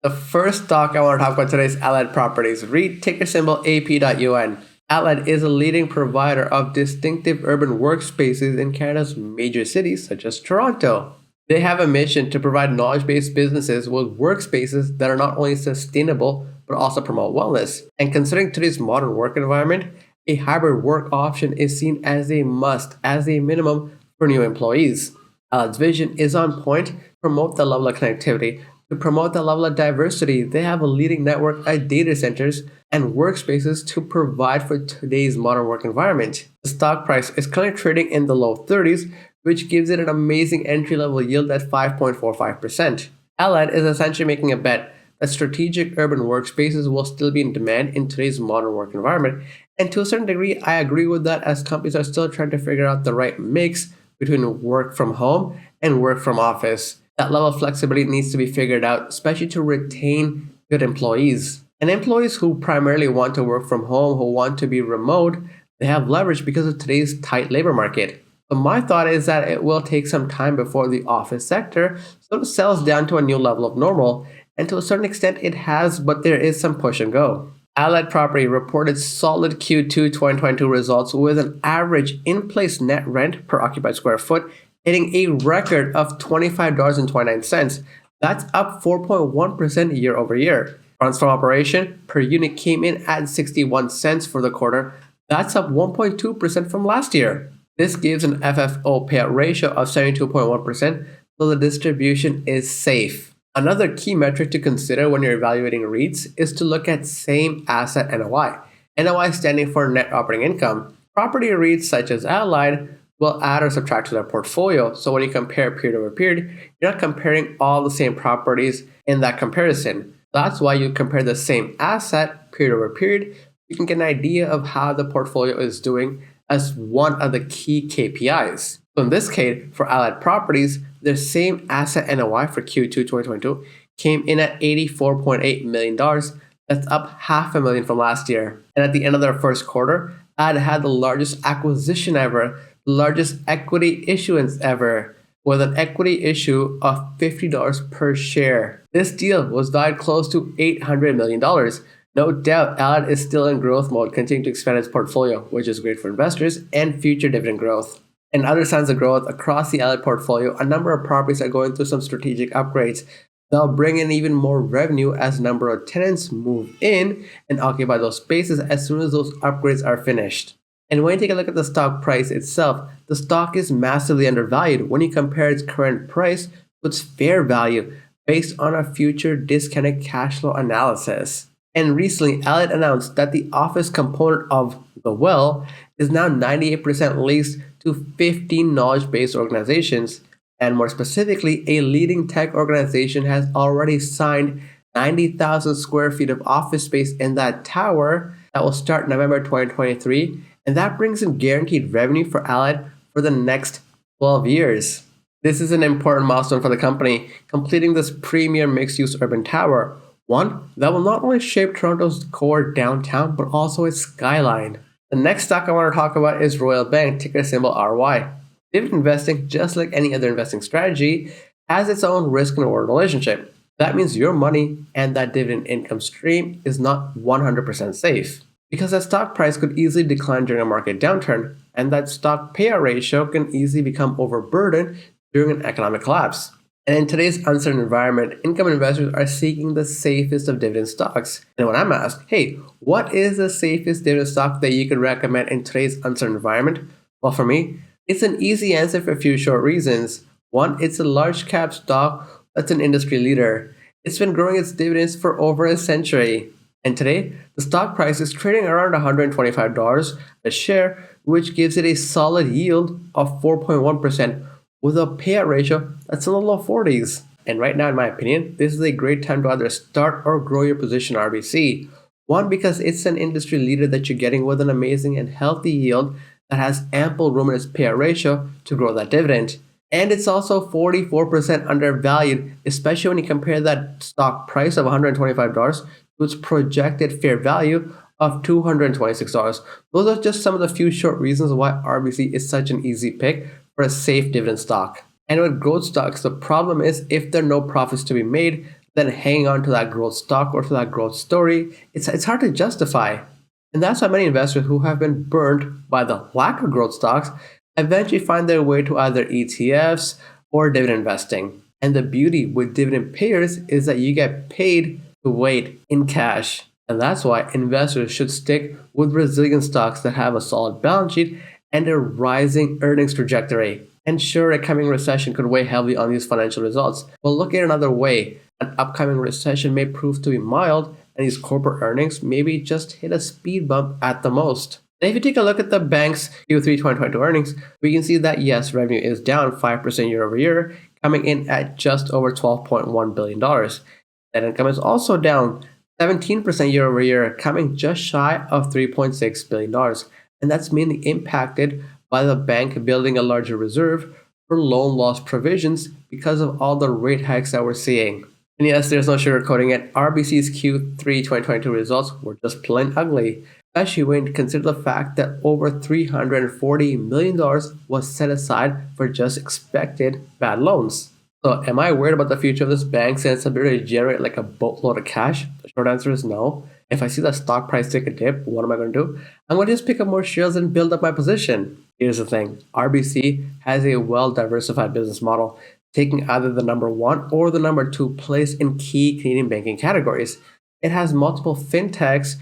The first stock I want to talk about today is Allied Properties, REIT, ticker symbol AP.UN. Allied is a leading provider of distinctive urban workspaces in Canada's major cities such as Toronto. They have a mission to provide knowledge-based businesses with workspaces that are not only sustainable but also promote wellness. And considering today's modern work environment, a hybrid work option is seen as a must, as a minimum for new employees. Allied's vision is on point to promote the level of connectivity. To promote the level of diversity, they have a leading network of data centers and workspaces to provide for today's modern work environment. The stock price is currently trading in the low 30s, which gives it an amazing entry-level yield at 5.45%. Allied is essentially making a bet that strategic urban workspaces will still be in demand in today's modern work environment. And to a certain degree, I agree with that, as companies are still trying to figure out the right mix between work from home and work from office. That level of flexibility needs to be figured out, especially to retain good employees. And employees who primarily want to work from home, who want to be remote, they have leverage because of today's tight labor market. So my thought is that it will take some time before the office sector sort of settles down to a new level of normal. And to a certain extent it has, but there is some push and go. Allied Property reported solid Q2 2022 results with an average in-place net rent per occupied square foot hitting a record of $25.29. That's up 4.1% year over year. Funds from operation per unit came in at 61 cents for the quarter. That's up 1.2% from last year. This gives an FFO payout ratio of 72.1%, so the distribution is safe. Another key metric to consider when you're evaluating REITs is to look at same asset NOI. NOI standing for net operating income. Property REITs such as Allied will add or subtract to their portfolio. So when you compare period over period, you're not comparing all the same properties in that comparison. That's why you compare the same asset period over period. You can get an idea of how the portfolio is doing as one of the key KPIs. So in this case, for Allied Properties, their same asset NOI for Q2 2022 came in at $84.8 million. That's up $500,000 from last year. And at the end of their first quarter, Allied had the largest acquisition ever, the largest equity issuance ever, with an equity issue of $50 per share. This deal was valued close to $800 million. No doubt, Allied is still in growth mode, continuing to expand its portfolio, which is great for investors and future dividend growth. And other signs of growth across the Allied portfolio, a number of properties are going through some strategic upgrades. They'll bring in even more revenue as a number of tenants move in and occupy those spaces as soon as those upgrades are finished. And when you take a look at the stock price itself, the stock is massively undervalued when you compare its current price to its fair value based on a future discounted cash flow analysis. And recently, Allied announced that the office component of The Well is now 98% leased to 15 knowledge-based organizations. And more specifically, a leading tech organization has already signed 90,000 square feet of office space in that tower that will start November 2023. And that brings in guaranteed revenue for Allied for the next 12 years. This is an important milestone for the company, completing this premier mixed-use urban tower. One that will not only shape Toronto's core downtown, but also its skyline. The next stock I want to talk about is Royal Bank, ticker symbol RY. Dividend investing, just like any other investing strategy, has its own risk and reward relationship. That means your money and that dividend income stream is not 100% safe, because that stock price could easily decline during a market downturn, and that stock payout ratio can easily become overburdened during an economic collapse. And in today's uncertain environment, income investors are seeking the safest of dividend stocks. And when I'm asked, hey, what is the safest dividend stock that you could recommend in today's uncertain environment? Well, for me, it's an easy answer for a few short reasons. One, it's a large cap stock that's an industry leader. It's been growing its dividends for over a century. And today, the stock price is trading around $125 a share, which gives it a solid yield of 4.1%. with a payout ratio that's in the low 40s. And right now, in my opinion, this is a great time to either start or grow your position in RBC. One, because it's an industry leader that you're getting with an amazing and healthy yield that has ample room in its payout ratio to grow that dividend. And it's also 44% undervalued, especially when you compare that stock price of $125 to its projected fair value of $226. Those are just some of the few short reasons why RBC is such an easy pick for a safe dividend stock. And with growth stocks, the problem is if there are no profits to be made, then hanging on to that growth stock or to that growth story, it's hard to justify. And that's why many investors who have been burned by the lack of growth stocks eventually find their way to either ETFs or dividend investing. And the beauty with dividend payers is that you get paid to wait in cash. And that's why investors should stick with resilient stocks that have a solid balance sheet and a rising earnings trajectory. And sure, a coming recession could weigh heavily on these financial results. But look at it another way. An upcoming recession may prove to be mild, and these corporate earnings maybe just hit a speed bump at the most. And if you take a look at the bank's Q3 2022 earnings, we can see that yes, revenue is down 5% year over year, coming in at just over $12.1 billion. Net income is also down 17% year over year, coming just shy of $3.6 billion. And that's mainly impacted by the bank building a larger reserve for loan loss provisions because of all the rate hikes that we're seeing. And yes, there's no sugarcoating it. RBC's Q3 2022 results were just plain ugly, especially when you consider the fact that over $340 million was set aside for just expected bad loans. So am I worried about the future of this bank and its ability to generate like a boatload of cash? The short answer is no. If I see the stock price take a dip, what am I going to do? I'm going to just pick up more shares and build up my position. Here's the thing. RBC has a well-diversified business model, taking either the number 1 or the number 2 place in key Canadian banking categories. It has multiple fintechs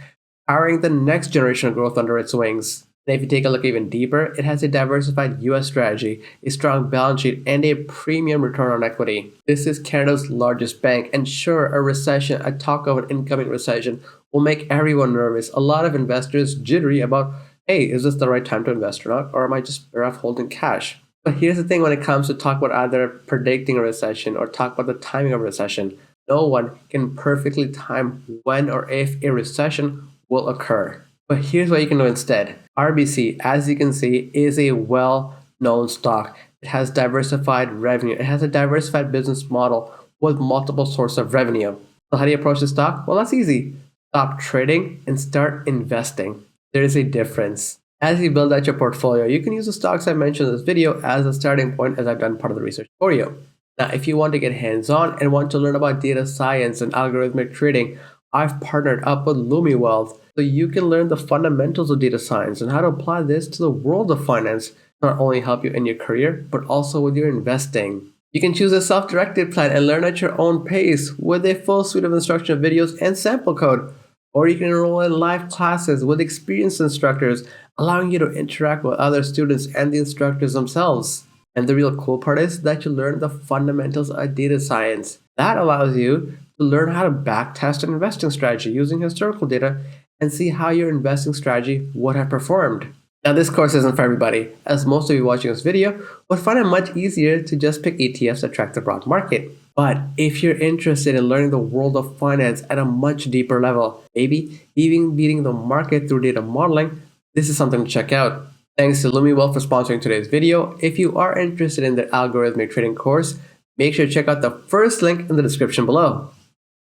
powering the next generation of growth under its wings. And if you take a look even deeper, it has a diversified US strategy, a strong balance sheet, and a premium return on equity. This is Canada's largest bank, and sure, a talk of an incoming recession will make everyone nervous. A lot of investors jittery about, hey, is this the right time to invest or not? Or am I just better off holding cash? But here's the thing when it comes to talk about either predicting a recession or talk about the timing of a recession. No one can perfectly time when or if a recession will occur. But here's what you can do instead. RBC, as you can see, is a well-known stock. It has diversified revenue. It has a diversified business model with multiple sources of revenue. So how do you approach the stock? Well, that's easy. Stop trading and start investing. There is a difference. As you build out your portfolio, you can use the stocks I mentioned in this video as a starting point, as I've done part of the research for you. Now, if you want to get hands-on and want to learn about data science and algorithmic trading, I've partnered up with LumiWealth so you can learn the fundamentals of data science and how to apply this to the world of finance to not only help you in your career, but also with your investing. You can choose a self-directed plan and learn at your own pace with a full suite of instructional videos and sample code. Or you can enroll in live classes with experienced instructors, allowing you to interact with other students and the instructors themselves. And the real cool part is that you learn the fundamentals of data science. That allows you to learn how to backtest an investing strategy using historical data and see how your investing strategy would have performed. Now, this course isn't for everybody, as most of you watching this video would find it much easier to just pick ETFs that track the broad market. But if you're interested in learning the world of finance at a much deeper level, maybe even beating the market through data modeling, this is something to check out. Thanks to LumiWealth for sponsoring today's video. If you are interested in the algorithmic trading course, make sure to check out the first link in the description below.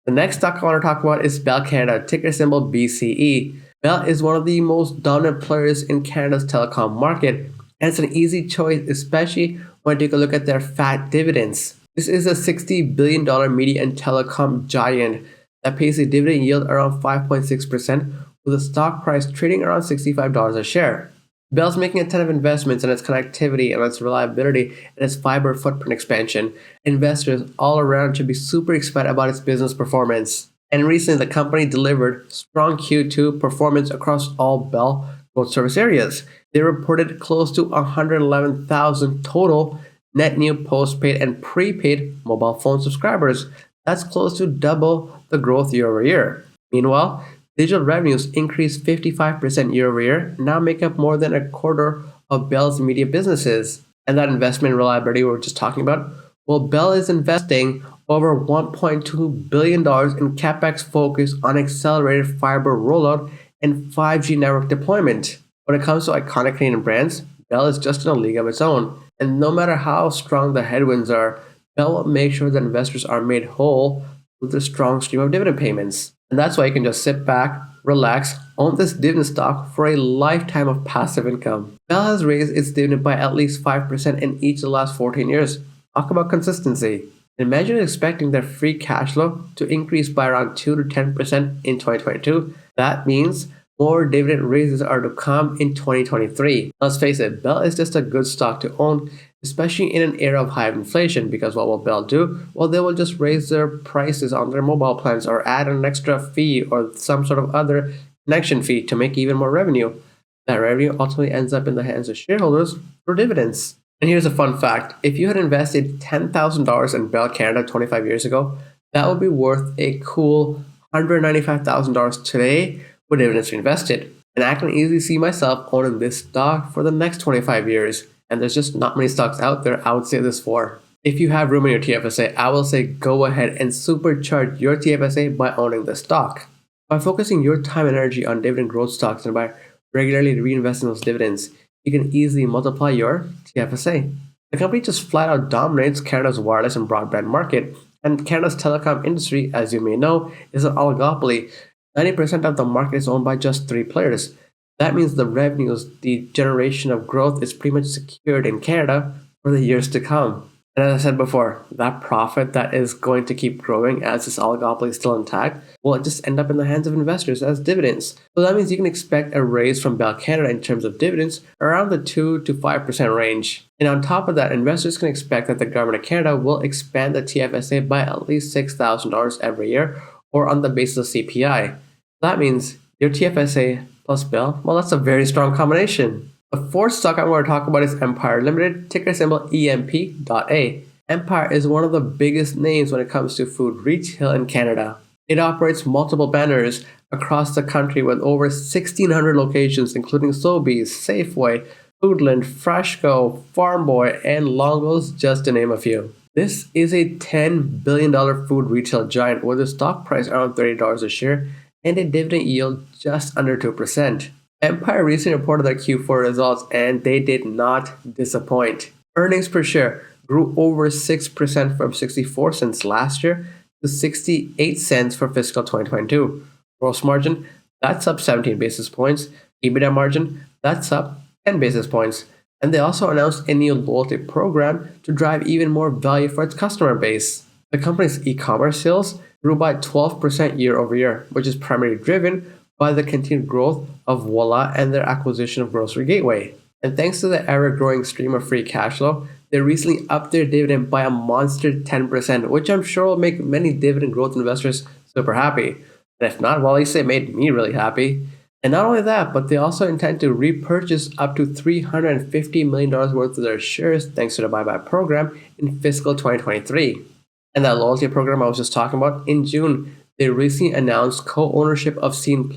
The next stock I want to talk about is Bell Canada, ticker symbol BCE. Bell is one of the most dominant players in Canada's telecom market, and it's an easy choice, especially when you take a look at their fat dividends. This is a $60 billion media and telecom giant that pays a dividend yield around 5.6%, with the stock price trading around $65 a share. Bell's making a ton of investments in its connectivity and its reliability and its fiber footprint expansion. Investors all around should be super excited about its business performance. And recently, the company delivered strong Q2 performance across all Bell growth service areas. They reported close to 111,000 total net new postpaid and prepaid mobile phone subscribers. That's close to double the growth year over year. Meanwhile, digital revenues increased 55% year over year, now make up more than a quarter of Bell's media businesses. And that investment reliability we were just talking about, well, Bell is investing over $1.2 billion in CapEx focus on accelerated fiber rollout and 5G network deployment. When it comes to iconic Canadian brands, Bell is just in a league of its own. And no matter how strong the headwinds are, Bell will make sure that investors are made whole with a strong stream of dividend payments. And that's why you can just sit back, relax, own this dividend stock for a lifetime of passive income. Bell has raised its dividend by at least 5% in each of the last 14 years. Talk about consistency. And management is expecting their free cash flow to increase by around 2 to 10% in 2022. That means more dividend raises are to come in 2023. Let's face it, Bell is just a good stock to own, especially in an era of high inflation, because what will Bell do? Well, they will just raise their prices on their mobile plans or add an extra fee or some sort of other connection fee to make even more revenue. That revenue ultimately ends up in the hands of shareholders for dividends. And here's a fun fact. If you had invested $10,000 in Bell Canada 25 years ago, that would be worth a cool $195,000 today with dividends reinvested. And I can easily see myself owning this stock for the next 25 years. And there's just not many stocks out there I would say this for. If you have room in your TFSA, I will say go ahead and supercharge your TFSA by owning this stock. By focusing your time and energy on dividend growth stocks and by regularly reinvesting those dividends, you can easily multiply your TFSA. The company just flat out dominates Canada's wireless and broadband market, and Canada's telecom industry, as you may know, is an oligopoly. 90% of the market is owned by just 3 players. That means the revenues, the generation of growth is pretty much secured in Canada for the years to come. And as I said before, that profit that is going to keep growing as this oligopoly is still intact will just end up in the hands of investors as dividends. So that means you can expect a raise from Bell Canada in terms of dividends around the 2 to 5% range. And on top of that, investors can expect that the government of Canada will expand the TFSA by at least $6,000 every year or on the basis of CPI. That means your TFSA plus Bell, well, that's a very strong combination. The fourth stock I'm going to talk about is Empire Limited, ticker symbol EMP.A. Empire is one of the biggest names when it comes to food retail in Canada. It operates multiple banners across the country with over 1,600 locations, including Sobeys, Safeway, Foodland, Freshco, Farm Boy, and Longo's, just to name a few. This is a $10 billion food retail giant with a stock price around $30 a share and a dividend yield just under 2%. Empire recently reported their Q4 results and they did not disappoint. Earnings per share grew over 6% from 64 cents last year to 68 cents for fiscal 2022. Gross margin, that's up 17 basis points. EBITDA margin, that's up 10 basis points. And they also announced a new loyalty program to drive even more value for its customer base. The company's e-commerce sales grew by 12% year over year, which is primarily driven by the continued growth of Voila and their acquisition of Grocery Gateway. And thanks to the ever-growing stream of free cash flow, they recently upped their dividend by a monster 10%, which I'm sure will make many dividend growth investors super happy. And if not, well, at least it made me really happy. And not only that, but they also intend to repurchase up to $350 million worth of their shares thanks to the buyback program in fiscal 2023. And that loyalty program I was just talking about, in June, they recently announced co-ownership of Scene+,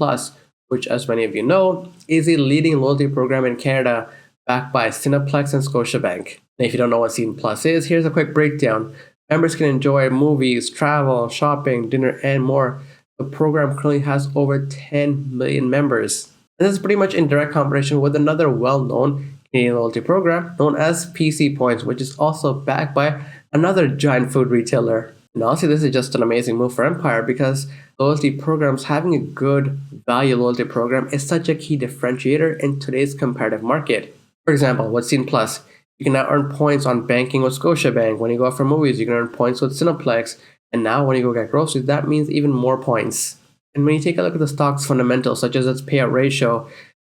which, as many of you know, is a leading loyalty program in Canada backed by Cineplex and Scotiabank. And if you don't know what Scene+ is, here's a quick breakdown. Members can enjoy movies, travel, shopping, dinner, and more. The program currently has over 10 million members. And this is pretty much in direct competition with another well-known Canadian loyalty program known as PC Points, which is also backed by another giant food retailer. And honestly, this is just an amazing move for Empire because loyalty programs, having a good value loyalty program is such a key differentiator in today's competitive market. For example, with Scene+, you can now earn points on banking with Scotiabank. When you go out for movies, you can earn points with Cineplex. And now when you go get groceries, that means even more points. And when you take a look at the stock's fundamentals, such as its payout ratio,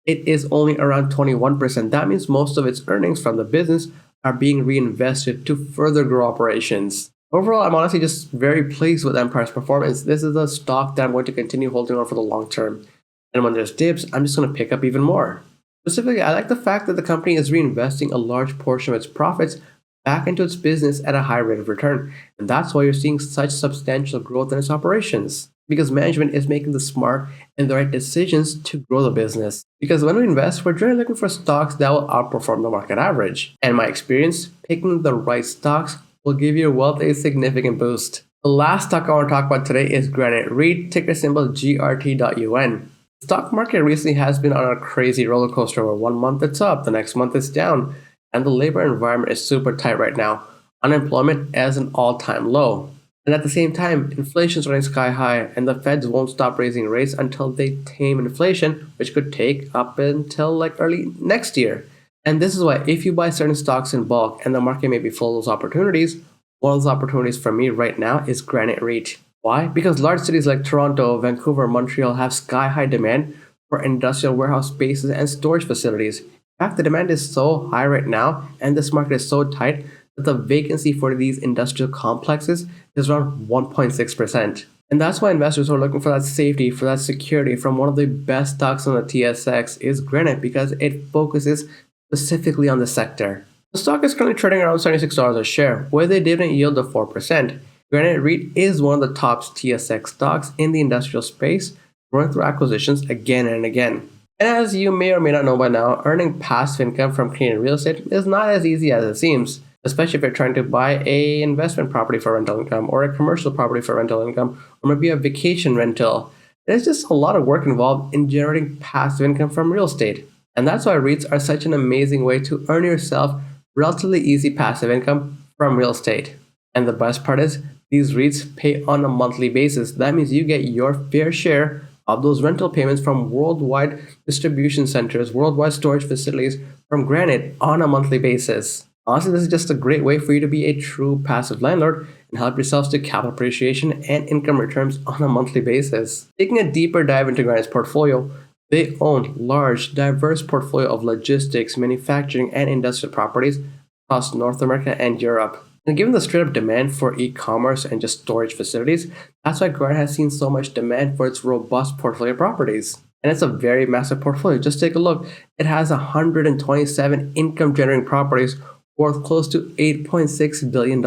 it is only around 21%. That means most of its earnings from the business are being reinvested to further grow operations. Overall, I'm honestly just very pleased with Empire's performance. This is a stock that I'm going to continue holding on for the long term. And when there's dips, I'm just going to pick up even more. Specifically, I like the fact that the company is reinvesting a large portion of its profits back into its business at a high rate of return. And that's why you're seeing such substantial growth in its operations. Because management is making the smart and the right decisions to grow the business. Because when we invest, we're generally looking for stocks that will outperform the market average. And in my experience, picking the right stocks will give your wealth a significant boost. The last stock I want to talk about today is Granite REIT, ticker symbol GRT.UN. The stock market recently has been on a crazy roller coaster where 1 month it's up, the next month it's down, and the labor environment is super tight right now. Unemployment is an all-time low. And at the same time, inflation is running sky high, and the Feds won't stop raising rates until they tame inflation, which could take up until early next year. And this is why if you buy certain stocks in bulk and the market may be full of those opportunities, One of those opportunities for me right now is Granite REIT. Why? Because large cities like Toronto, Vancouver, Montreal have sky-high demand for industrial warehouse spaces and storage facilities. In fact, the demand is so high right now, and this market is so tight that the vacancy for these industrial complexes is around 1.6%. And that's why investors who are looking for that safety, for that security from one of the best stocks on the TSX is Granite, because it focuses specifically on the sector. The stock is currently trading around $76 a share with a dividend yield of 4%. Granite REIT is one of the top TSX stocks in the industrial space, growing through acquisitions again and again. And as you may or may not know by now, earning passive income from Canadian real estate is not as easy as it seems, especially if you're trying to buy an investment property for rental income, or a commercial property for rental income, or maybe a vacation rental. There's just a lot of work involved in generating passive income from real estate. And that's why REITs are such an amazing way to earn yourself relatively easy passive income from real estate. And the best part is, these REITs pay on a monthly basis. That means you get your fair share of those rental payments from worldwide distribution centers, worldwide storage facilities from Granite on a monthly basis. Honestly, this is just a great way for you to be a true passive landlord and help yourselves to capital appreciation and income returns on a monthly basis. Taking a deeper dive into Granite's portfolio, they own large, diverse portfolio of logistics, manufacturing, and industrial properties across North America and Europe. And given the straight-up demand for e-commerce and just storage facilities, that's why Granite has seen so much demand for its robust portfolio of properties. And it's a very massive portfolio. Just take a look. It has 127 income-generating properties worth close to $8.6 billion.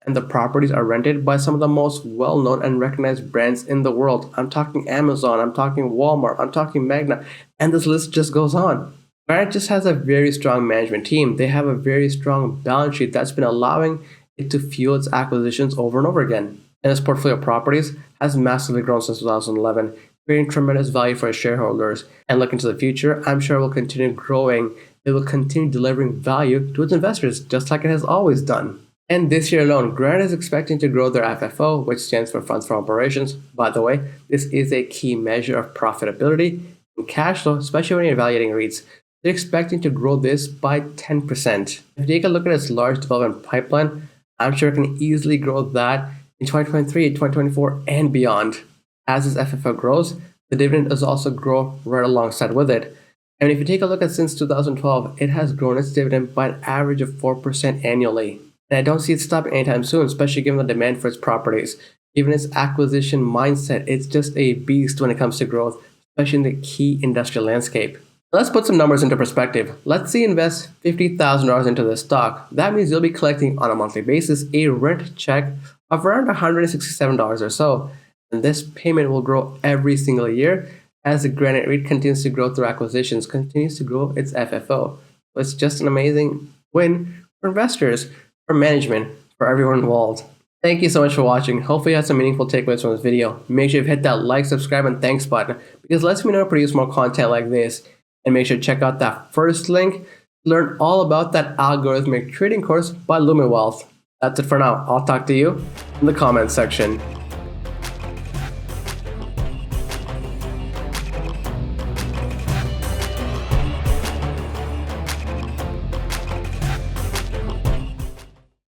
And the properties are rented by some of the most well-known and recognized brands in the world. I'm talking Amazon, I'm talking Walmart, I'm talking Magna, and this list just goes on. Granite just has a very strong management team. They have a very strong balance sheet that's been allowing it to fuel its acquisitions over and over again. And its portfolio of properties has massively grown since 2011, creating tremendous value for its shareholders. And looking to the future, I'm sure it will continue growing. It will continue delivering value to its investors, just like it has always done. And this year alone, Granite is expecting to grow their FFO, which stands for Funds from Operations. By the way, this is a key measure of profitability and cash flow, especially when you're evaluating REITs. They're expecting to grow this by 10%. If you take a look at its large development pipeline, I'm sure it can easily grow that in 2023, 2024, and beyond. As its FFO grows, the dividend does also grow right alongside with it. And if you take a look at since 2012, it has grown its dividend by an average of 4% annually. And I don't see it stopping anytime soon, especially given the demand for its properties. Given its acquisition mindset, it's just a beast when it comes to growth, especially in the key industrial landscape. Let's put some numbers into perspective. Let's say you invest $50,000 into this stock. That means you'll be collecting on a monthly basis a rent check of around $167 or so. And this payment will grow every single year as the Granite REIT continues to grow through acquisitions, continues to grow its FFO. So it's just an amazing win for investors, for management, for everyone involved. Thank you so much for watching. Hopefully you had some meaningful takeaways from this video. Make sure you hit that like, subscribe, and thanks button, because it lets me know to produce more content like this. And make sure to check out that first link to learn all about that algorithmic trading course by Lumen Wealth. That's it for now. I'll talk to you in the comments section.